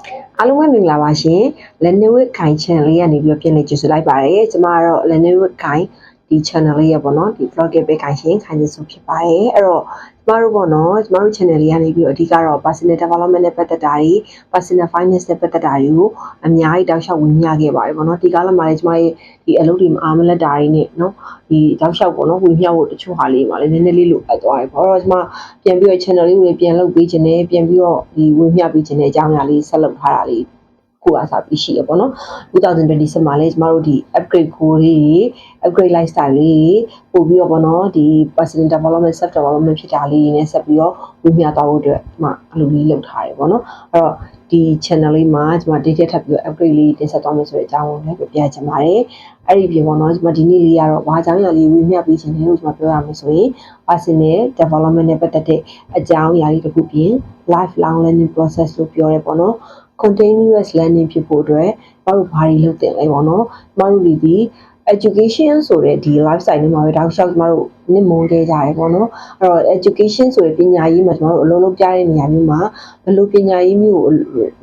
အားလုံးပဲမင်္ဂလာပါရှင်လက်နေဝစ်ခိုင် channel လေးကနေပြီးတော့ပြန်လည်ကြိုဆိုလိုက်ပါတယ်ကျွန်မကတော့လက်နေဝစ်ခိုင်ဒီ channel လေးရပေါ့နော်ဒီ vlog ပဲခိုင်ရှင်ခိုင်နေစုဖြစ်ပါတယ်အဲ့တော့ကျမတို့ပေါ့နော်ကျမတို့ channel လေးကနေပြီးတော့အဓိကတော့ personal development နဲ့ပတ်သက်တာတွေ personal finance နဲ့ပတ်သက်တာတွေကိုအများကြီးတောက်လျှောက်ဝင်ပြခဲ့ပါတယ်ပေါ့နော်ဒီကားလမှာလည်းကျမရဲ့ဒီအလုပ်တွေမအားမလက်တာတွေနဲ့နော်ဒီတောက်လျှောက်ပေါ့နော်ဝင်ပြဖို့တချို့ဟာလေးမှာလည်းနည်းနည်းလေးလိုအပ်သွားတယ်ပေါ့တော့ကျမပြန်ပြီးတော့ channel လေးကိုပြန်လုပ်ပေးခြင်းနဲ့ပြန်ပြီးတော့ဒီဝင်ပြပေးခြင်းနဲ့အကြောင်းအရာလေးဆက်လုပ်ထားတာလေးကိုအားစားပြီးရှိရပေါ့နော်2027မှာလည်းကျမတို့ဒီ upgrade goal တွေ upgrade lifestyle လေးပို့ပြီးတော့ပေါ့နော်ဒီ personal development self development ဖြစ်တာလေးနဲ့ဆက်ပြီးတော့ဝင်ပြသွားဖို့အတွက်ကျမအလုပ်လေးလုပ်ထားတယ်ပေါ့နော်အဲ့တော့ဒီ channel လေးမှာကျမ data ထပ်ပြီးတော့ upgrade လေးတင်ဆက်သွားမယ်ဆိုတဲ့အကြောင်းကိုလည်းပြပြချင်ပါတယ်အဲ့ဒီပြင်ပေါ့နော်ကျမဒီနေ့လေးကတော့ဘာအကြောင်းအရာလေးဝင်ပြပေးခြင်းလဲလို့ကျမပြောရမယ်ဆိုရင် personal development နဲ့ပတ်သက်တဲ့အကြောင်းအရာလေးတစ်ခုပြင် lifelong learning process လို့ပြောရဲပေါ့နော်continuous learning ဖြစ်ဖို့အတွက်ကျမတို့ဘာတွေလုပ်တင်လဲပေါ့နော်ကျမတို့ဒီ education ဆိုတဲ့ဒီ lifestyle နဲ့မှာပဲတောက်လျှောက်ကျမတို့နစ်မုန်းခဲ့ကြရပေါ့နော်အဲ့တော့ education ဆိုတဲ့ပညာရေးမှာကျမတို့အလုံးလုံးပြတဲ့နေရာမျိုးမှာဘယ်လိုပညာရေးမျို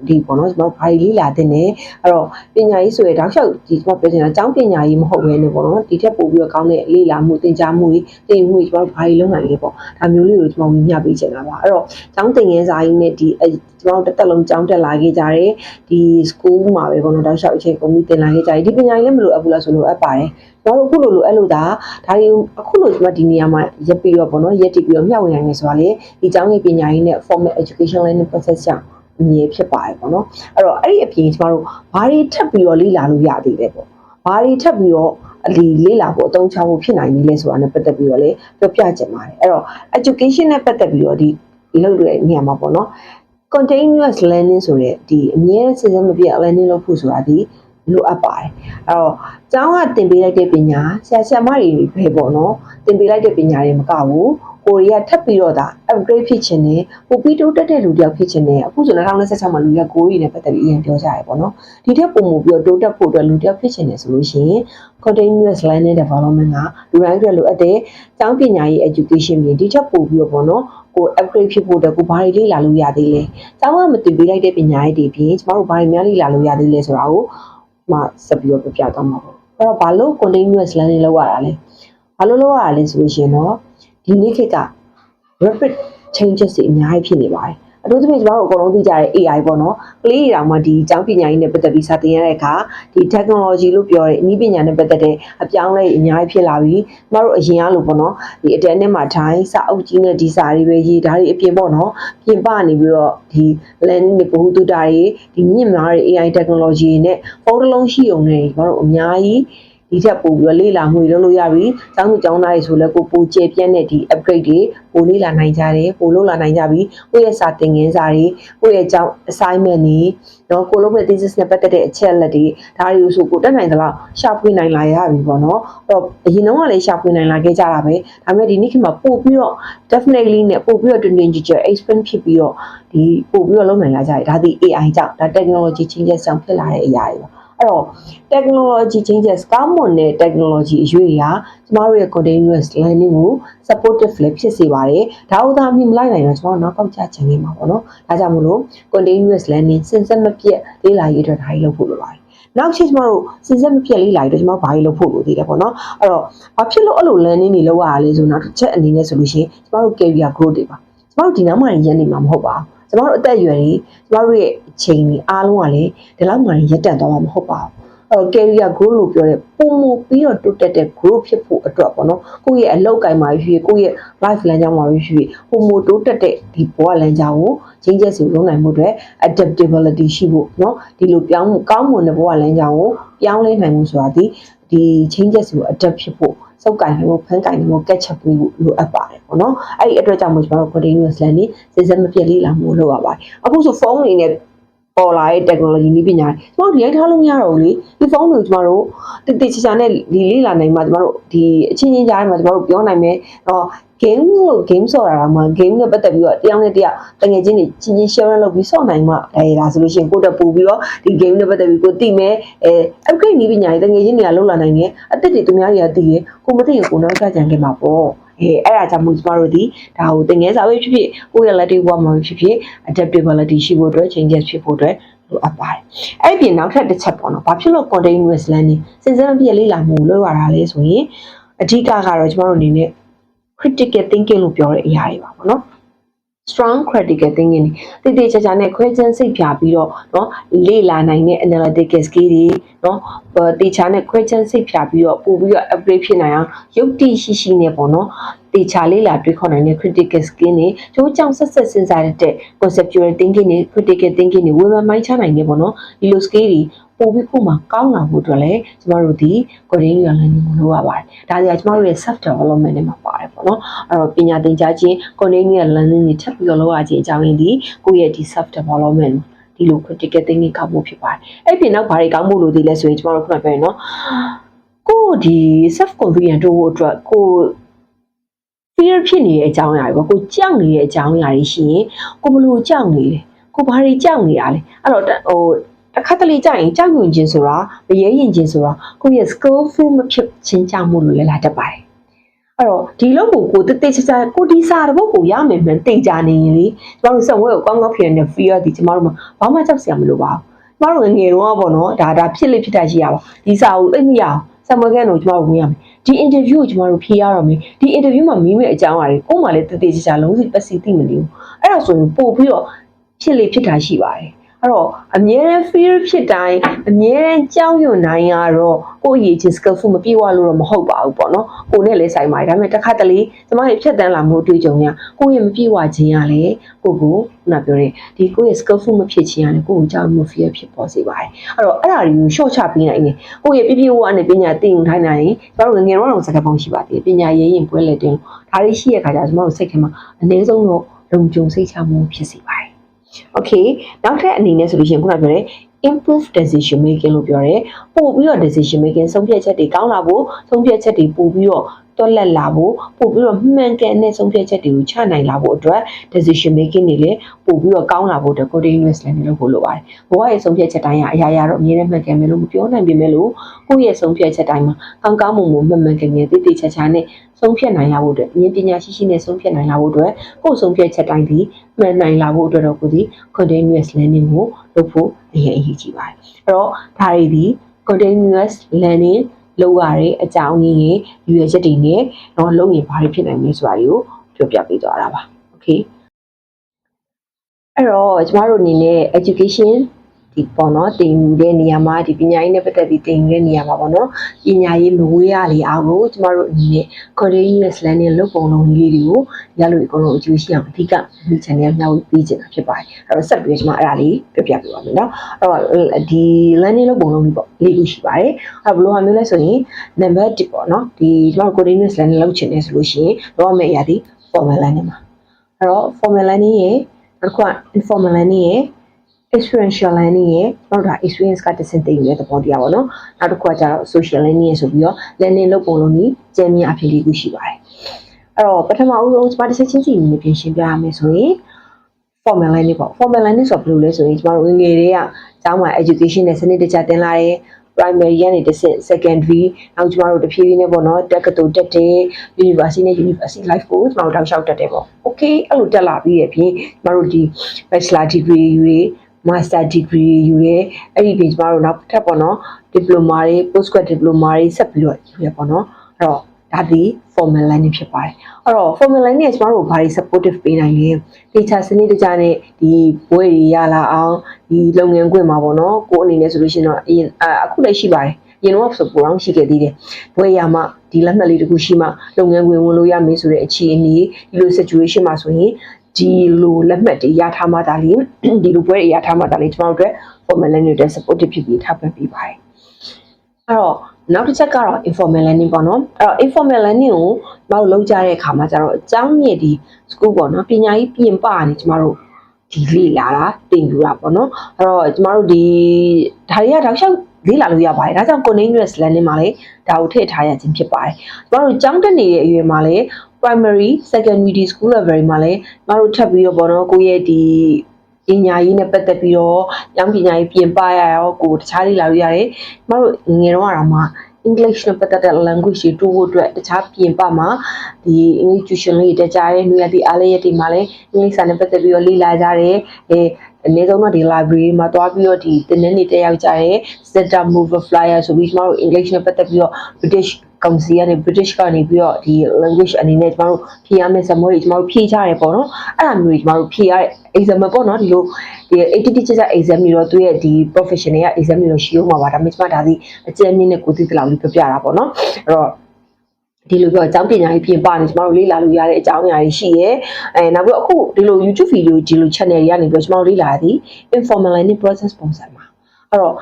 းဒီပေါ့နော်ကျမတို့ဘာတွေလေ့လာတင်လဲအဲ့တော့ပညာရေးဆိုတဲ့တောက်လျှောက်ဒီကျမပြောချင်တာအကြောင်းပညာရေးမဟုတ်ဘဲနဲ့ပေါ့နော်ဒီထက်ပိုပြီးတော့ကောင်းတဲ့လေ့လာမှုသင်ကြားမှုတွေသင်ယူမှုတွေကျမတို့ဘာတွေလုပ်နိုင်လဲပေါ့ဒါမျိုးလေးကိုကျမဝင်ပြပေးချင်တာပါအဲ့တော့ကျောင်းသင်ခန်းစာကြီးနဲ့ဒီကျမတို့တစ်သက်လုံးကျောင်းတက်လာခဲ့ကြတယ်ဒီ school မှာပဲပေါ့နော်တောက်လျှောက်အချိန်ကုန်ပြီးသင်လာခဲ့ကြတယ်ဒီပညာရေးလည်းမလိုအပ်ဘူးလားဆိုလို့အပ်ပါတယ်ကျမတို့အခုလိုအဲ့လိုဒါတွေအခုလိုကျမဒီနေရာမှာရက်ပြီးတော့ပေါ့နော်ရက်တည်ပြီးတော့မျှဝေနိုင်နေဆိုတာလေဒီကျောင်းရဲ့ပညာရေးနဲ့ formal education learning process ကြောင့်အမြင်ဖြစ်ပါတယ်ပေါ့နော်အဲ့တော့အဲ့ဒီအပြင်ကျမတို့ဘာတွေထပ်ပြီးတော့လေ့လာလို့ရသေးတယ်ပေါ့ဘာတွေထပ်ပြီးတော့ဒီလေ့လာဖို့အသုံးချဖို့ဖြစ်နိုင်နေလဲဆိုတာနဲ့ပတ်သက်ပြီးတော့လေပြောပြချင်ပါတယ်အဲ့တော့ education နဲ့ပတ်သက်ပြီးတော့ဒီလုပ်တဲ့နေရာမှာပေါ့နော် continuous learning ဆိုတဲ့ဒီအမြဲတမ်းစဉ်ဆက်မပြတ် learning လုပ်ဖို့ဆိုတာဒီလိုအပ်ပါတယ်အဲ့တော့ကျောင်းကသင်ပေးလိုက်တဲ့ပညာဆရာမတွေပဲပေါ့နော်သင်ပေးလိုက်တဲ့ပညာတွေမကဘူးကိုရီးယားထပ်ပြီးတော့ဒါ upgrade ဖြစ်ခြင်းနဲ့ပိုပြီးတိုးတက်တဲ့လူတယောက်ဖြစ်ခြင်းနဲ့အခုဆို2026မှာလူတွေကကိုရီးယားနဲ့ပတ်သက်ပြီးအရင်ပြောကြရပေါ့နော်ဒီထက်ပိုမိုပြီးတော့တိုးတက်ဖို့အတွက်လူတယောက်ဖြစ်ခြင်းနဲ့ဆိုလို့ရှိရင် continuous learning development ကလူတိုင်းအတွက်လိုအပ်တဲ့ကျောင်းပညာရေး education ပြင်ဒီထက်ပိုပြီးတော့ပေါ့နော်ကို upgrade ဖြစ်ဖို့အတွက်ကိုဘာတွေလေ့လာလို့ရသေးလဲကျောင်းကမသင်ပေးလိုက်တဲ့ပညာရေးတွေပြင်ကျမတို့ဘာတွေများလေ့လာလို့ရသေးလဲဆိုတာကိုမှဆက်ပြီးတော့ပြပြသွားမှာပေါ့အဲ့တော့ဘာလို့ continuous learning လုပ်ရတာလဲဘာလို့လုပ်ရတာလဲဆိုလို့ရှိရင်တော့ဒီနေ့ခေတ်က rapid changes တွေအများကြီးဖြစ်နေပါတယ်အထူးသဖြင့်ကျမတို့အကုန်လုံးသိကြတဲ့ AI ပေါ့နော်ကလေးတွေတောင်မှဒီအကြောင်းပညာရေးနဲ့ပတ်သက်ပြီးစာသင်ရတဲ့အခါဒီ technology လို့ပြောတဲ့နည်းပညာနဲ့ပတ်သက်တဲ့အပြောင်းအလဲအများကြီးဖြစ်လာပြီးကျမတို့အရင်ကလို့ပေါ့နော်ဒီအတန်းထဲမှာထိုင်စာအုပ်ကြီးနဲ့ဒီစာတွေပဲရေးဒါတွေအပြင်ပေါ့နော်ပြင်ပနေပြီးတော့ဒီ learning တွေပို့တူတာတွေဒီမြင့်မားတဲ့ AI technology နဲ့ဖုန်းတစ်လုံးရှိုံနဲ့ကျမတို့အများကြီးဒီထက်ပိုပြီးလေ့လာမှုတွေလုပ်လို့ရပြီ။ကျောင်းသူကျောင်းသားတွေဆိုလည်းပိုကျေပြန့်တဲ့ဒီ upgrade တွေပိုလေ့လာနိုင်ကြတယ်ပိုလုပ်လာနိုင်ကြပြီ။ကိုယ့်ရဲ့စာသင်ခန်းစာတွေကိုယ့်ရဲ့ကျောင်း assignment တွေနော်ကိုလုပ်မဲ့ thesis နဲ့ပတ်သက်တဲ့အချက်အလက်တွေဒါတွေကိုဆိုကိုတက်နိုင်သလောက်ရှာဖွေနိုင်လာရပြီပေါ့နော်။အဲ့တော့အရင်တော့ကလည်းရှာဖွေနိုင်လာခဲ့ကြတာပဲ။ဒါပေမဲ့ဒီနေ့ခေတ်မှာပို့ပြီးတော့ definitely နဲ့ပို့ပြီးတော့တွင်တွင်ကြည်ကြည် expand ဖြစ်ပြီးတော့ဒီပို့ပြီးတော့လုပ်နိုင်လာကြတယ်။ဒါဒီ AI ကြောင့်ဒါ technology changes ကြောင့်ဖြစ်လာတဲ့အရာတွေပါ။အဲ့တော့ technology changes ကောင်းမွန်တဲ့ technology အရွေးရာကျမတို့ရဲ့ continuous learning ကို supportive လည်းဖြစ်စေပါတယ်ဒါဥသာအမြင်မလိုက်နိုင်တော့ကျမတို့နောက်ပေါက်ချချင်နေမှာပေါ့နော်ဒါကြောင့်မလို့ continuous learning စဉ်ဆက်မပြတ်လေ့လာရေးအတွက်ဒါကြီးလုပ်ဖို့လိုပါတယ်နောက်ချက်ကျမတို့စဉ်ဆက်မပြတ်လေ့လာရေးအတွက်ကျမတို့ဘာကြီးလုပ်ဖို့လိုသေးတယ်ပေါ့နော်အဲ့တော့ဘာဖြစ်လို့အဲ့လို learning တွေလုပ်ရတာလဲဆိုတော့တစ်ချက်အနေနဲ့ဆိုလို့ရှိရင်ကျမတို့ career growth တွေပါကျမတို့ဒီနောက်မှရန်နေမှာမဟုတ်ပါဘူးကျမတို့အသက်အရွယ်ကြီးကျမတို့ရဲ့အချိန်ကြီးအားလုံးကလည်းဒီလောက်မှရက်တန့်သွားမှာမဟုတ်ပါဘူးcareer growth လို့ပြောတဲ့ပုံမပြီးတော့တိုးတက်တဲ့ growth ဖြစ်ဖို့အတွက်ပေါ့နော်ကိုယ့်ရဲ့အလုပ်ကိုင်မှာဖြစ်ကိုယ့်ရဲ့ life လမ်းကြောင်းမှာဖြစ်ပုံမတိုးတက်တဲ့ဒီဘဝလမ်းကြောင်းကို changes ကိုလုပ်နိုင်မှုအတွက် adaptability ရှိဖို့နော်ဒီလိုပြောင်းမှုကောင်းမွန်တဲ့ဘဝလမ်းကြောင်းကိုပြောင်းလဲနိုင်မှုဆိုတာဒီ changes ကို adapt ဖြစ်ဖို့စောက်ကင်လို့ဖန်ကင်လို့ catch up လုပ်လိုအပ်ပါတယ်ပေါ့နော်အဲ့ဒီအတွက်ကြောင့်မို့ကျွန်တော်တို့ continuous learning စဉ်ဆက်မပြတ်လေ့လာမှုလုပ်ရပါတယ်အခုဆိုဖုန်းတွေနဲ့ပေါ်လာတဲ့ technology နည်းပညာကျမတို့ရိုက်ထားလို့မရတော့ဘူးလေဒီဖုန်းတွေကိုကျမတို့တိချာနဲ့ဒီလေ့လာနိုင်မှာကျမတို့ဒီအချင်းချင်းကြားထဲမှာကျမတို့ပြောနိုင်မယ်game လို့ game ဆိုတာကမှ game နဲ့ပတ်သက်ပြီးတော့တယောက်နဲ့တယောက်တငယ်ချင်းတွေချင်းချင်း share လုပ်ပြီးဆော့နိုင်မှဒါဆိုလို့ရှိရင်ကိုယ်တက်ပို့ပြီးတော့ဒီ game နဲ့ပတ်သက်ပြီးကိုသိမယ်upgrade နည်းပညာတွေတငယ်ချင်းတွေကလုပ်လာနိုင်တယ်အသက်တွေသူများတွေကသိတယ်ကိုမသိရင်ကိုနောက်ကျကြံခဲ့မှာပေါ့အဲ့ဒါကြောင့်မို့ကျမတို့ဒီဒါကိုသင်ငယ်စာပဲဖြစ်ဖြစ်ကိုယ့်ရဲ့ letting work မှာဖြစ်ဖြစ် adaptability ရှိဖို့အတွက် changes ဖြစ်ဖို့အတွက် လိုအပ်ပါတယ်အဲ့ဒီပြင်နောက်ထပ်တစ်ချက်ပေါ့နော်ဘာဖြစ်လို့ continuous learning စဉ်ဆက်မပြည့်လေ့လာမှုလုပ်ရတာလဲဆိုရင်အဓိကကတော့ကျွန်တော်တို့အနေနဲ့ critical thinking လို့ပြောတဲ့အရာတွေပါပေါ့နော် strong critical thinking တွေတည်ချာချာနဲ့ခွဲခြမ်းစိတ်ဖြာပြီးတော့เนาะလေ့လာနိုင်တဲ့ analytical skill တွေเนาะတည်ချာနဲ့ခွဲခြမ်းစိတ်ဖြာပြီးတော့ပို့ပြီးတော့ upgrade ဖြစ်နိုင်အောင်ယုတ်တိရှိရှိနဲ့ပေါ့နော်တည်ချာလေ့လာတွေးခေါ်နိုင်တဲ့ critical skill တွေကျိုးကြောင့်ဆက်စဉ်းစားတဲ့ conceptual thinking တွေ critical thinking တွေဝေဖန်မိုင်းချနိုင်နေပေါ့နော်ဒီလို skill တွေပို့ပြီးခုမှကောင်းလာဖို့အတွက်လည်းကျမတို့ဒီ coding learning ကိုလုပ်ရပါတယ်ဒါတွေကကျမတို့ရဲ့ self development နဲ့မှာပါတယ်ပေါ့နော်အဲ့တော့ပညာသင်ကြားခြင်း coding learning တွေထပ်ပြီးတော့လုပ်ရခြင်းအကြောင်းရင်းဒီကိုယ့်ရဲ့ဒီ self development ဒီလို critical thinking ကောက်ဖို့ဖြစ်ပါတယ်အဲ့ဒီနောက်ဘာတွေကောင်းဖို့လိုသေးလဲဆိုရင်ကျမတို့ခုနပြောရင်နော်ကိုဒီ self confidence တို့အတွက်ကို fear ဖြစ်နေတဲ့အကြောင်းအရာတွေပေါ့ကိုကြောက်နေတဲ့အကြောင်းအရာတွေရှိရင်ကိုဘလို့ကြောက်နေလဲကိုဘာတွေကြောက်နေရလဲအဲ့တော့တစ်ခါတလေကြာရင်ကြောက်ရွံ့ခြင်းဆိုတာမရဲရင်ခြင်းဆိုတာကိုယ့်ရဲ့ skillful မဖြစ်ခြင်းကြောင့်မို့လို့လည်းလာတတ်ပါတယ်အဲ့တော့ဒီလောက်ကိုတိတ်ချာကိုဒီစာတော့ကိုရမယ်မှန်တိတ်ကြနေရင်လေကျမတို့စံဝဲကိုကောင်းကောင်းဖြစ်နေတဲ့ fear ဒီကျမတို့မှာဘာမှကြောက်စရာမလိုပါဘူးကျမတို့ငယ်တော့ပေါ့နော်ဒါဖြစ်လေဖြစ်တာရှိရပါဒီစာကိုသိမရအောင်စံမကန်တော့ကျမတို့ဝင်ရမယ်ဒီ interview ကိုကျမတို့ဖြေရတော့မယ်ဒီ interview မှာမီးမဲ့အကြောင်းအရာတွေကိုမှလည်းတိတ်ချာလုံးစီပတ်စီသိမလို့အဲ့ဒါဆိုရင်ပို့ပြီးတော့ဖြစ်လေဖြစ်တာရှိပါတယ်အဲ့တော့အမြဲတမ်း fear ဖြစ်တိုင်းအမြဲတမ်းကြောက်ရွံ့နိုင်ရတော့ကိုယ့်ရဲ့ skillful မပြေဝလို့တော့မဟုတ်ပါဘူးပေါ့နော်ကိုနဲ့လည်းဆိုင်ပါတယ်ဒါပေမဲ့တစ်ခါတလေကျမရဲ့ဖြတ်တန်းလာမှုအတွေ့အကြုံများကိုယ့်ရဲ့မပြေဝခြင်းရလေကိုပြောတဲ့ဒီကိုယ့်ရဲ့ skillful မဖြစ်ခြင်းရလေကိုယ့်ကိုကြောက်မှု fear ဖြစ်ပေါ်စေပါတယ်အဲ့တော့အဲ့ဒါတွေကို short ချပေးနိုင်တယ်ကိုယ့်ရဲ့ပြည့်ဝနဲ့ပညာသိရင်ထိုင်နိုင်ရင်ကျမတို့ငယ်တော့စကားပေါင်းရှိပါသေးတယ်ပညာရေးရင်ပွဲလက်တင်ဒါတွေရှိရခါကျကျမတို့စိတ်ထဲမှာအနည်းဆုံးတော့လုံခြုံစိတ်ချမှုဖြစ်စေပါတယ်Okay နောက်ထပ်အနေနဲ့ဆိုလို့ရှိရင်ခုနပြောတဲ့ improve decision making လို့ပြောတယ်ပို့ပြီးတော့ decision making ဆုံးဖြတ်ချက်တွေကောင်းလာဖို့ဆုံးဖြတ်ချက်တွေပို့ပြီးတော့တွက်လက်လာဖို့ပို့ပြီးတော့မှန်ကန်တဲ့ဆုံးဖြတ်ချက်တွေကိုချနိုင်လာဖို့အတွက် decision making တွေလည်းပို့ပြီးတော့ကောင်းလာဖို့အတွက် continuous learning လုပ်ဖို့လိုပါတယ်ဘဝရဲ့ဆုံးဖြတ်ချက်တိုင်းကအရာရာတော့အမြဲတမ်းမှန်ကန်မယ်လို့မပြောနိုင်ပေမဲ့လို့ကိုယ့်ရဲ့ဆုံးဖြတ်ချက်တိုင်းမှာကောင်းမွန်မှန်ကန်တိတိကျကျနဲ့ဆုံးဖြတ်နိုင်ရဖို့အတွက်ဉာဏ်ပညာရှိနဲ့ဆုံးဖြတ်နိုင်လာဖို့အတွက်ကိုယ်ဆုံးဖြတ်ချက်တိုင်းဒီမှန်နိုင်လာဖို့အတွက်တော့ကိုဒီ continuous learning ကိုလုပ်ဖို့အရေးကြီးပါတယ်အဲ့တော့ဒါတွေဒီ continuous learning လုပ်ရတဲ့အကြောင်းရင်းရဲ့ရွေချက်တွေနဲ့တော့လုပ်ရင်ဘာတွေဖြစ်နိုင်မလဲဆိုတာကိုပြောပြပေးသွားတာပါ okay အဲ့တော့ကျမတို့အနေနဲ့ education ဒီပေါ့နော်တင်တဲ့နေရာမှာဒီပညာရေးနဲ့ပတ်သက်ပြီးတင်တဲ့နေရာမှာပေါ့နော်ပညာရေးမဝေးရလေအောင်လို့ကျမတို့အနေနဲ့ continuous learning လုပ်ပုံလုံးလေးတွေကိုရလို့အကုန်လုံးအကျိုးရှိအောင်အဓိကဒီ channel မျှဝေပေးခြင်းဖြစ်ပါတယ်အဲ့တော့ဆက်ပြီးကျမအဲ့ဒါလေးပြပြပေးပါမယ်နော်အဲ့တော့ဒီ learning လုပ်ပုံလုံးလေးပေါ့လေးခုရှိပါတယ်အဲ့ဘယ်လိုဟာမျိုးလဲဆိုရင် number 1ပေါ့နော်ဒီကျမတို့ continuous learning လုပ်ချင်တယ်ဆိုလို့ရှိရင်တော့မယ့်အရာဒီ formal learning မှာအဲ့တော့ formal learning ရဲ့နောက်တစ်ခုက informal learning ရဲ့experiential learning ရဲ့နောက်တာ experience ကတစ်ဆင့်သိနေတဲ့သဘောတရားပေါ့နော်နောက်တစ်ခုကကျတော့ social learning ရဲ့ဆိုပြီးတော့ learning လုပ်ပုံလုံးကြီးကျမ်းမြအဖြစ်လေးခုရှိပါတယ်အဲ့တော့ပထမဦးဆုံးကျမတစ်ချက်ချင်းစီအနေနဲ့ပြင်ရှင်းပြရမယ်ဆိုရင် formal learning ပေါ့ formal learning ဆိုဘယ်လိုလဲဆိုရင်ကျမတို့ငယ်တွေကကျောင်းမှာ education နဲ့စနစ်တကျသင်လာတယ်primary ကနေတစ်ဆင့် secondary နောက်ကျမတို့တဖြည်းဖြည်းနဲ့ပေါ့နော်တက္ကသိုလ်တက်တယ် university နဲ့ university life ကိုကျမတို့တောက်လျှောက်တက်တယ်ပေါ့ okay အဲ့လိုတက်လာပြီးရဲ့ဖြင့်ကျမတို့ဒီ bachelor degree ယူရ master degree ယူရဲအဲ့ဒီပြင်ကျမတို့နောက်ထပ်ပေါ့နော် diploma တွေ postgrad diploma တွေဆက်ပြီးတော့ယူရပေါ့နော်အဲ့တော့ဒါဒီ formal learning ဖြစ်ပါတယ်အဲ့တော့ formal learning ကကျမတို့ဘာတွေ supportive ပေးနိုင်လဲ teacher စနစ်တကျနဲ့ဒီဘွဲတွေရလာအောင်ဒီလုပ်ငန်းခွင်မှာပေါ့နော်ကိုအနေနဲ့ဆိုလို့ရှိရင်တော့အခုလည်းရှိပါတယ်ရင်တော့ဆိုပူအောင်ရှိခဲ့သေးတယ်ဘွဲရမှဒီလက်မှတ်လေးတခုရှိမှလုပ်ငန်းခွင်ဝင်လို့ရမယ်ဆိုတဲ့အခြေအနေဒီလို situation မှာဆိုရင်ဒီလိုလက်မှတ်တွေရထားမှဒါလေးဒီလိုပွဲတွေရထားမှဒါလေးကျွန်တော်တို့ formal learning တွေ supportive ဖြစ်ပြီးထားပေးပါတယ်အဲ့တော့နောက်တစ်ချက်ကတော့ informal learning ပေါ့နော်အဲ့တော့ informal learning ကိုကျွန်တော်တို့လုပ်ကြတဲ့အခါမှာကျတော့အကြောင်းမြစ်ဒီ school ပေါ့နော်ပညာရေးပြင်ပကနေကျွန်တော်တို့ဒီလေ့လာတာသင်ယူတာပေါ့နော်အဲ့တော့ကျွန်တော်တို့ဒီဒါတွေကတောက်လျှောက်လေ့လာလို့ရပါတယ်ဒါကြောင့် continuous learning မှာလည်းဒါကိုထည့်ထားရခြင်းဖြစ်ပါတယ်ကျွန်တော်တို့ကျောင်းတက်နေတဲ့အရွယ်မှာလည်း primary secondary school level မှာလည်းကျမတို့ထပ်ပြီးတော့ပေါ့နော်ကိုယ့်ရဲ့ဒီပညာရေးနဲ့ပတ်သက်ပြီးတော့ကျောင်းပညာရေးပြင်ပရရောကိုတခြားလေးလာလို့ရတယ်ကျမတို့ငယ်တော့ကတော့မှ English နဲ့ပတ်သက်တဲ့ language တွေတိုးဖို့အတွက်တခြားပြင်ပမှာဒီ English tuition လေးတက်ကြရဲနေရတဲ့အားလေးရတဲ့မှာလည်း English စာနဲ့ပတ်သက်ပြီးတော့လေ့လာကြတယ် အနည်းဆုံးတော့ဒီ library မှာတွားပြီးတော့ဒီတင်တဲ့နေ့တက်ရောက်ကြရဲ Center Mover Flyer ဆိုပြီးကျမတို့ English နဲ့ပတ်သက်ပြီးတော့ British Council ကနေ British ကနေပြီးတော့ဒီ language အနေနဲ့ကျမတို့ဖြေရမယ့် summary တွေကျမတို့ဖြေကြရတယ်ပေါ့နော်အဲ့ဒါမျိုးတွေကျမတို့ဖြေရတဲ့ exam ပေါ့နော်ဒီလိုဒီ ATT ကျ exam တွေတော့သူရဲ့ဒီ professional က exam တွေတော့ရှိဦးမှာပါဒါပေမဲ့ကျမဒါဒီအကျဉ်းနည်းနဲ့ကိုသိသလောက်လေးပြပြတာပေါ့နော်အဲ့တော့ဒီလိုပြောအကြောင်းပညာရေးပြင်ပနေကျမတို့လေ့လာလို့ရတဲ့အကြောင်းအရာတွေရှိရဲနောက်ပြီးအခုဒီလို YouTube video ဒီလို channel တွေကနေပြီးကျမတို့လေ့လာရသည် informal learning process ပုံစံမှာအဲ့တော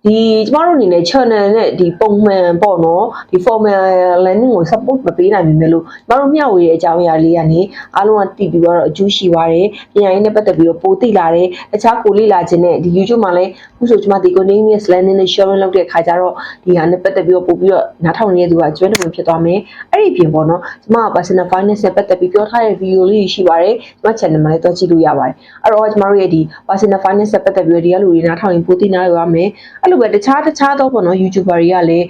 ့ဒီကျမတို့အနေနဲ့ channel နဲ့ဒီပုံမှန်ပေါ့နော်ဒီ formal learning ကို support မပေးနိုင်ဘူးလို့ကျမတို့မျှဝေတဲ့အကြောင်းအရာလေးကနေအားလုံးကတည်ပြီးတော့အကျိုးရှိပါတယ်ပညာရေးနဲ့ပတ်သက်ပြီးတော့ပိုသိလာတယ်တခြားကိုလေ့လာခြင်းနဲ့ဒီ YouTube မှာလည်းအခုဆိုကျမဒီ continuous learning နဲ့ sharing လုပ်တဲ့အခါကျတော့ဒီဟာနဲ့ပတ်သက်ပြီးတော့ပို့ပြီးတော့နားထောင်နေတဲ့သူကကျွမ်းတဝင်ဖြစ်သွားမယ်အဲ့ဒီပြင်ပေါ့နော်ကျမက personal finance နဲ့ပတ်သက်ပြီးပြောထားတဲ့ video လေးရှိပါတယ်ကျမ channel မှာလည်းတွားကြည့်လို့ရပါတယ်အဲ့တော့ကျမတို့ရဲ့ဒီ personal finance နဲ့ပတ်သက်ပြီးတော့ဒီကလူတွေနားထောင်ရင်ပိုသိနားရပါမယ်အဲ့လိုပဲတခြားတော့ပေါ့နော် YouTuber တွေကလည်း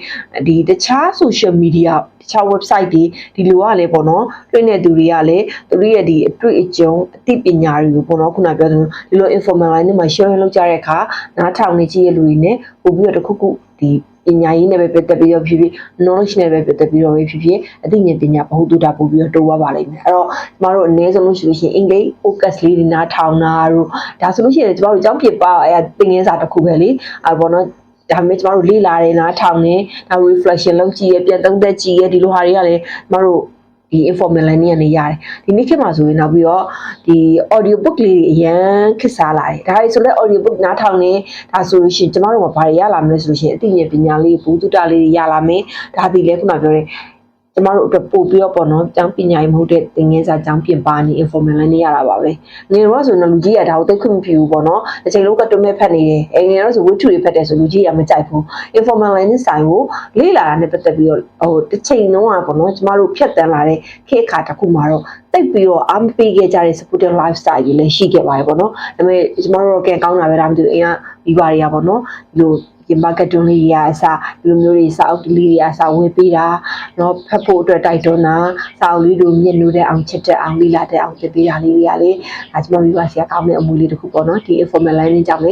ဒီတခြား social media တခြား website တွေဒီလိုကလည်းပေါ့နော်တွေ့နေသူတွေကလည်းသူတို့ရဲ့ဒီအတွေ့အကြုံအသိပညာတွေကိုပေါ့နော်ခုနပြောသလိုဒီလို informal line မှာ sharing လုပ်ကြတဲ့အခါနားထောင်နေကြည့်ရလူတွေနဲ့ပို့ပြီးတော့တစ်ခုခုဒီပညာရေးနဲ့ပဲပတ်သက်ပြီးတော့ဖြစ်ဖြစ် knowledge နဲ့ပဲပတ်သက်ပြီးတော့ဖြစ်ဖြစ်အသိဉာဏ်ပညာဘဟုတုတပို့ပြီးတော့တိုးသွားပါလိမ့်မယ်အဲ့တော့ကျမတို့အနည်းဆုံးလို့ရှိလို့ရှိရင် English focus လေးတွေနားထောင်တာတို့ဒါဆိုလို့ရှိရင်ကျမတို့အကြောင်းပြပါအဲ့သင်ခန်းစာတစ်ခုပဲလေပေါ့နော်ဒါပေမဲ့ကျမတို့လေ့လာတယ်နားထောင်နေဒါ reflection လုပ်ကြည့်ရပြန်သုံးသပ်ကြည့်ရဒီလိုဟာတွေကလည်းကျမတို့ဒီ informal learning ကနေရတယ်ဒီနေ့ခေတ်မှာဆိုရင်နောက်ပြီးတော့ဒီ audio book လေးတွေအရန်ခက်စားလာတယ်ဒါဆိုလည်း audio book နားထောင်နေဒါဆိုလို့ရှိရင်ကျမတို့ကဘာတွေရလာမလဲဆိုလို့ရှိရင်အသိဉာဏ်ပညာလေးဘူတုတလေးတွေရလာမယ်ဒါဒီလည်းခုနပြောတဲ့ကျမတို့အတွက်ပို့ပြီးတော့ပေါ့နော်ကျောင်းပညာရေးမဟုတ်တဲ့သင်ခန်းစာကျောင်းပြင်ပါနေ informal learning ရတာပါပဲငယ်တော့ဆိုရင်လူကြီးကဒါကိုသိခွင့်မပြုဘူးပေါ့နော်တစ်ချိန်လုံးကတွမဲဖတ်နေတယ်ငယ်တော့ဆိုဝိထုတွေဖတ်တယ်ဆိုလူကြီးကမကြိုက်ဘူး informal learning ဆိုင်ကိုလေ့လာတာနဲ့ပတ်သက်ပြီးတော့တစ်ချိန်လုံးကပေါ့နော်ကျမတို့ဖြတ်တန်းလာတဲ့ခေတ်အခါတစ်ခုမှာတော့တိတ်ပြီးတော့အားမပေးခဲ့ကြတဲ့ supportive lifestyle ကြီးလည်းရှိခဲ့ပါတယ်ပေါ့နော်ဒါပေမဲ့ကျမတို့တော့ကဲကောင်းတာပဲဒါမှမဟုတ်အိမ်ကမိဘတွေကပေါ့နော်ဒီလိုဒီ marketing လေးတွေအစားဒီလိုမျိုးတွေစာအုပ်လေးတွေအစားဝယ်ပေးတာเนาะဖတ်ဖို့အတွက်တိုက်တွန်းတာစာအုပ်လေးတို့မြင့်လို့တဲ့အောင်ချစ်တဲ့အောင်လေးလာတဲ့အောင်သင်ပေးတာလေးတွေကလေဒါကျမမိဘဆရာကောင်းတဲ့အမွေလေးတစ်ခုပေါ့เนาะဒီ informal learning ကြောင့်လ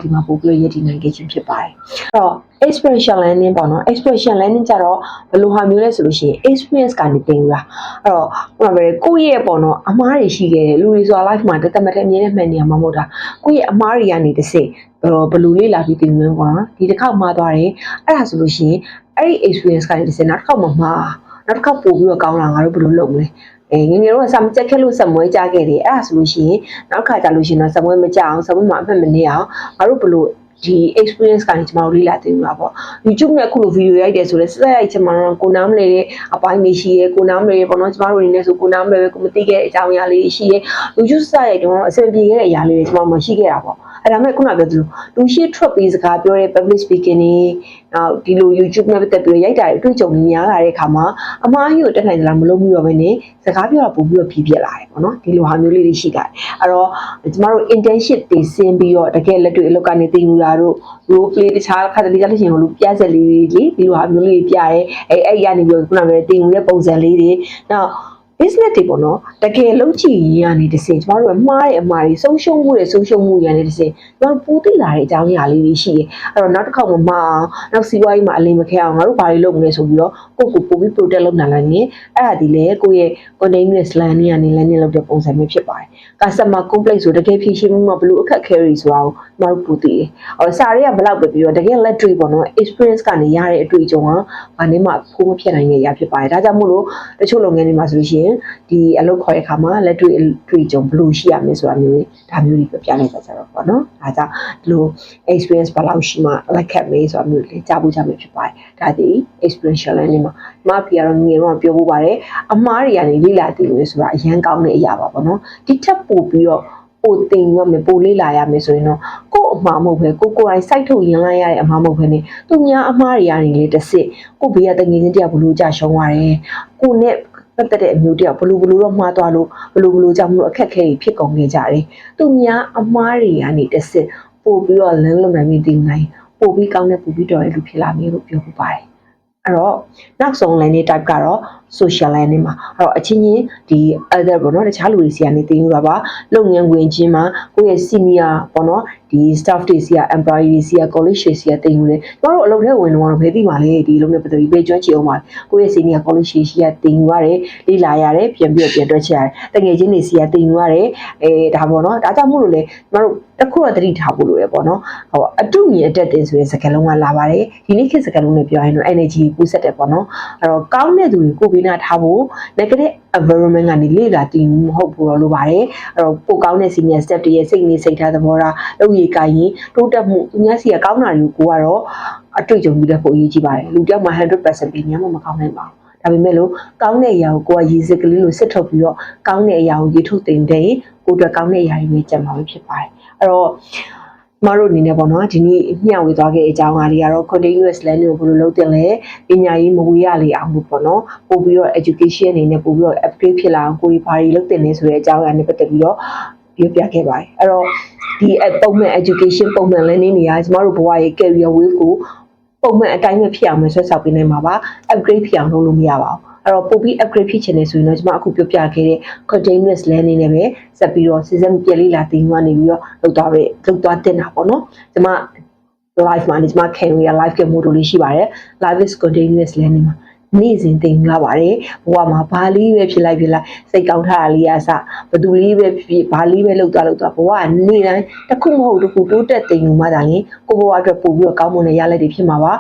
ေဒီမှာပို့ပြီးရည်တည်နိုင်ခဲ့ခြင်းဖြစ်ပါတယ်အဲ့တော့ experiential learning ပေါ့เนาะ experiential learning ကြတော့ဘယ်လိုဟာမျိုးလဲဆိုလို့ရှိရင် experience ကနေသင်ယူတာအဲ့တော့ဟိုမှာပဲကိုယ့်ရဲ့ပေါ့เนาะအမားတွေရှိခဲ့တယ်လူတွေဆိုတာ life မှာတသက်မတည်းအမြဲတမ်းမှန်နေရမှာမဟုတ်တာကိုယ့်ရဲ့အမားတွေကနေတစ်စိဘလူလေးလာပြီးတင်ဝင်ပေါ့နော်ဒီတစ်ခေါက်မှားသွားတယ်အဲ့ဒါဆိုလို့ရှိရင်အဲ့ဒီ experience ကနေတစ်စနောက်တစ်ခေါက်မှာမှားနောက်တစ်ခေါက်ပို့ပြီးတော့ကောင်းလာငါတို့ဘယ်လိုလုပ်မလဲငယ်ငယ်တော့စမချက်ခဲ့လို့စမွဲကြခဲ့တယ်အဲ့ဒါဆိုလို့ရှိရင်နောက်ခါကြလို့ရှိရင်တော့စမွဲမကြအောင်စမွဲမှာအမှတ်မနေအောင်ငါတို့ဘယ်လိုဒီ experience ကနေကျမတို့လေ့လာသိယူတာပေါ့ YouTube နဲ့အခုလို video ရိုက်တယ်ဆိုလဲစက်ရိုက်ချင်မှတော့ကိုနားမလဲတဲ့အပိုင်းတွေရှိရဲကိုနားမလဲပေါ့နော်ကျမတို့အနေနဲ့ဆိုကိုနားမလဲပဲကိုမသိခဲ့တဲ့အကြောင်းအရာလေးရှိရဲ YouTube စက်ရိုက်တော့အဆင်ပြေခဲ့တဲ့အရာလေးတွေကျမတို့မရှိခဲ့တာပေါ့အဲ့ဒါမဲ့ခုနပြောသလိုလူရှိထွက်ပြီးစကားပြောတဲ့ public speaking တွေနောက်ဒီလို YouTube နဲ့ပတ်သက်ပြီးရိုက်တာတွေအတွေ့အကြုံတွေများလာတဲ့အခါမှာအမှားကြီးကိုတက်နိုင်သလားမလုပ်ဘူးတော့ပဲနဲ့စကားပြောတာပို့ပြီးတော့ဖြည်းဖြည်းလာတယ်ပေါ့နော်ဒီလိုဟာမျိုးလေးတွေရှိကြတယ်အဲ့တော့ကျမတို့ internship တွေဆင်းပြီးတော့တကယ်လက်တွေ့အလုပ်ကနေသင်ယူတာတို့ role play တခြားခါတလေကြလို့ရှိရင်လူပြဆက်လေးတွေလေဒီလိုဟာမျိုးလေးပြရဲအဲ့ရနေပြီးခုနကပြောသင်ယူတဲ့ပုံစံလေးတွေနောက်business တွေပေါ့နော်တကယ်လုံးချီရနေတစ်စင်ကျမတို့ကမှားတဲ့အမှားတွေဆုံးရှုံးမှုရနေတစ်စင်ကျမတို့ပူးသိလာတဲ့အကြောင်းအရာလေးတွေရှိတယ်အဲ့တော့နောက်တစ်ခေါက်မှမအောင်နောက်စီးပွားရေးမှာအလင်းမခဲအောင်ငါတို့ဘာတွေလုပ်မလဲဆိုပြီးတော့ကိုယ့်ကိုပို့ပြီး protect လုပ်နိုင်လိုက်နေအဲ့ဒါဒီလေကိုယ့်ရဲ့ continuous learning ကနေ learning လုပ်တဲ့ပုံစံမျိုးဖြစ်ပါတယ် customer complaint ဆိုတကယ်ဖြေရှင်းမှုမှာဘလို့အခက်ခဲတွေဆိုတာကိုကျမတို့ပူးသိတယ်အော်စာတွေကဘယ်လောက်ပဲပြီးတော့တကယ်လက်တွေ့ပေါ့နော် experience ကနေရတဲ့အတွေ့အကြုံကဘာနဲ့မှဖိုးမဖြစ်နိုင်တဲ့အရာဖြစ်ပါတယ်ဒါကြောင့်မို့လို့တချို့လုပ်ငန်းတွေမှာဆိုလို့ရှိရင်ဒီအလုပ်ခေါ်တဲ့အခါမှာလက်တွေ့တွေ့ကြုံဘယ်လိုရှိရမလဲဆိုတာမျိုးဒါမျိုးတွေပြလိုက်ကြတော့ပေါ့နော်ဒါကြောင့်ဒီလို experience ဘယ်လောက်ရှိမှလက်ခံမေးဆိုတာမျိုးတွေကြားဖို့ကြမှာဖြစ်ပါတယ်ဒါဒီ experiential learning မှာမဖီကတော့ငယ်တော့ပြောဖို့ပါတယ်အမှားတွေကနေလေ့လာသိလို့ဆိုတာအရန်ကောင်းတဲ့အရာပါပေါ့နော်ဒီထက်ပိုပြီးတော့ပိုတင်ရမယ်ပိုလေ့လာရမယ်ဆိုရင်တော့ကို့အမှားမဟုတ်ပဲကိုယ်တိုင် site ထုတ်ရင်လိုက်ရတဲ့အမှားမဟုတ်ပဲねသူများအမှားတွေကနေလေတစ်စစ်ကို့ဘေးကတငယ်ချင်းတယောက်ဘလို့ကြာရှုံးသွားတယ်ကိုနဲ့ပတ်သက်တဲ့အမျိုးတယောက်ဘလို့တော့မှားသွားလို့ဘလို့ကြောင့်မလို့အခက်ခဲဖြစ်ကုန်နေကြတယ်သူများအမှားတွေကနေတစ်စစ်ပို့ပြီးတော့လမ်းလုံနိုင်ပြီးတင်နိုင်ပို့ပြီးကောင်းတဲ့ပို့ပြီးတော်တဲ့လူဖြစ်လာမျိုးလို့ပြောဖို့ပါတယ်အဲ့တော့နောက်ဆုံး learning type ကတော့ social learning မှာအဲ့တော့အချင်းချင်းဒီ other ပေါ့နော်တခြားလူတွေစီကနေသင်ယူတာပါလုပ်ငန်းဝင်ချင်းမှာကိုယ့်ရဲ့ senior ပေါ့နော်ဒီ staff တွေစီက employee တွေစီက college တွေစီကသင်ယူတယ်ကျမတို့အလုပ်ထဲဝင်တော့ဘယ်သိမှာလဲဒီလုပ်ငန်းပတ်သက်ပြီးပဲကျွမ်းကျင်အောင်ပါကိုယ့်ရဲ့ senior college တွေစီကသင်ယူရတယ်လေ့လာရတယ်ပြန်တွက်ချက်ရတယ်တကယ်ချင်းတွေစီကသင်ယူရတယ်ဒါပေါ့နော်ဒါကြောင့်မို့လို့လေကျမတို့တခုတော့သတိထားဖို့လိုရပေါ့နော်ဟိုအတုမြင်အတက်တင်ဆိုတဲ့စကားလုံးကလာပါတယ်ဒီနေ့ခေတ်စကားလုံးနဲ့ပြောရင်တော့ energy ပူဆက်တယ်ပေါ့နော်အဲ့တော့ကောင်းတဲ့သူတွေကိုဘေးနားထားဖို့ negative environment ကနေလေ့လာတည်မဟုတ်ဘူးတော့လိုပါတယ်အဲ့တော့ပိုကောင်းတဲ့ senior step တွေရဲ့စိတ်နေစိတ်ထားသဘောထားလုပ်ရည်ကိုင်ရင်တိုးတက်မှုသူများစီကကောင်းတာတွေကိုကတော့အတွေ့အကြုံပြီးတဲ့ပုံရေးကြည့်ပါတယ်လူတယောက်မှာ 100% ပြင်မှမကောင်းနိုင်ပါဘူးဒါပေမဲ့လို့ကောင်းတဲ့အရာကိုကိုယ်ကရည်စက်ကလေးလိုစစ်ထုတ်ပြီးတော့ကောင်းတဲ့အရာကိုရေးထုတ်တင်တဲ့ကိုယ်အတွက်ကောင်းတဲ့အရာတွေပဲကြံပါပဲဖြစ်ပါတယ်အဲ့တော့မတို့အနေနဲ့ပေါ့နော်ဒီနေ့မျှဝေသွားခဲ့တဲ့အကြောင်းအရာတွေကတော့ continuous learning ကိုဘယ်လိုလုပ်တင်လဲပညာရေးမဝေးရလေအောင်လို့ပေါ့နော်ပို့ပြီးတော့ education အနေနဲ့ပို့ပြီးတော့ upgrade ဖြစ်လာအောင်ကိုယ်ဘာတွေလုပ်တင်လဲဆိုတဲ့အကြောင်းအရာနဲ့ပတ်သက်ပြီးတော့ပြောပြခဲ့ပါတယ်အဲ့တော့ဒီပုံမှန် education ပုံမှန် learning တွေကကျမတို့ဘဝရဲ့ career wave ကိုပုံမှန်အတိုင်းပဲဖြစ်အောင်ဆွဲဆောက်ပေးနိုင်မှာပါ upgrade ဖြစ်အောင်လုပ်လို့မရပါဘူးအဲ့တော့ပို့ပြီး upgrade ဖြစ်ချင်နေဆိုရင်တော့ကျွန်မအခုပြောပြခဲ့တဲ့ continuous learning နဲ့ပဲဆက်ပြီးတော့ season ပြည့်လေးလာတင်သွားနေပြီးတော့လုပ်သွားတင်တာပေါ့နော်ကျွန်မ live မှာကျွန်မ career live က module လေးရှိပါတယ် live is continuous learning မှာနေ့စဉ်သင်လာပါတယ်ဘဝမှာဘာလေးပဲဖြစ်လိုက်စိတ်ကောင်းထားတာလေးအစဘသူလေးပဲဖြစ်ဘာလေးပဲလောက်သွားဘဝကနေ့တိုင်းတစ်ခုမဟုတ်တစ်ခုတိုးတက်သင်ယူမှသာလေကိုဘဝအတွက်ပို့ပြီးတော့ကောင်းမွန်တဲ့ရလဒ်တွေဖြစ်မှာပါ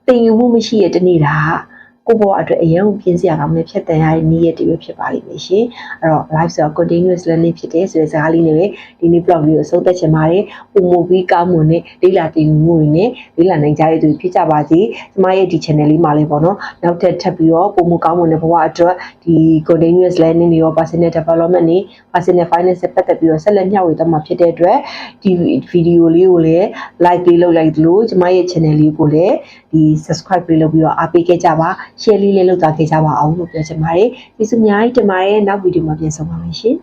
သင်ယူမှုမရှိတဲ့တနေ့တာကိုဘဝအတွက်အရင်ပြင်စရာကောင်းတဲ့ဖြတ်တန်းရတဲ့နည်းရည်တွေဖြစ်ပါလိမ့်မယ်ရှင်အဲ့တော့ live ဆိုတော့ continuous learning ဖြစ်တဲ့ဆိုတဲ့စကားလေးနဲ့ပဲဒီနေ့ blog လေးကိုအဆုံးသတ်ချင်ပါတယ်ပုံမပြီးကောင်းမွန်တဲ့လေ့လာသင်ယူမှုတွေနဲ့လေ့လာနိုင်ကြတဲ့သူဖြစ်ကြပါစေကျမရဲ့ဒီ channel လေးမှာလည်းပေါ့နော်နောက်ထပ်ပြီးတော့ပုံမကောင်းမွန်တဲ့ဘဝအတွက်ဒီ continuous learning တွေရော personal development တွေ personal finance နဲ့ပတ်သက်ပြီးတော့ဆက်လက်မျှဝေသွားမှာဖြစ်တဲ့အတွက်ဒီ video လေးကိုလည်း like လေးလုပ်လိုက်လို့ကျမရဲ့ channel လေးကိုလည်းဒီ subscribe လေးလုပ်ပြီးတော့အားပေးခဲ့ကြပါshare လေးလုပ်သွားခဲ့ကြပါအောင်လို့ပြောချင်ပါတယ်ကျေးဇူးအများကြီးတင်ပါတယ်နောက်ဗီဒီယိုမှာပြန်ဆုံပါမယ်ရှင်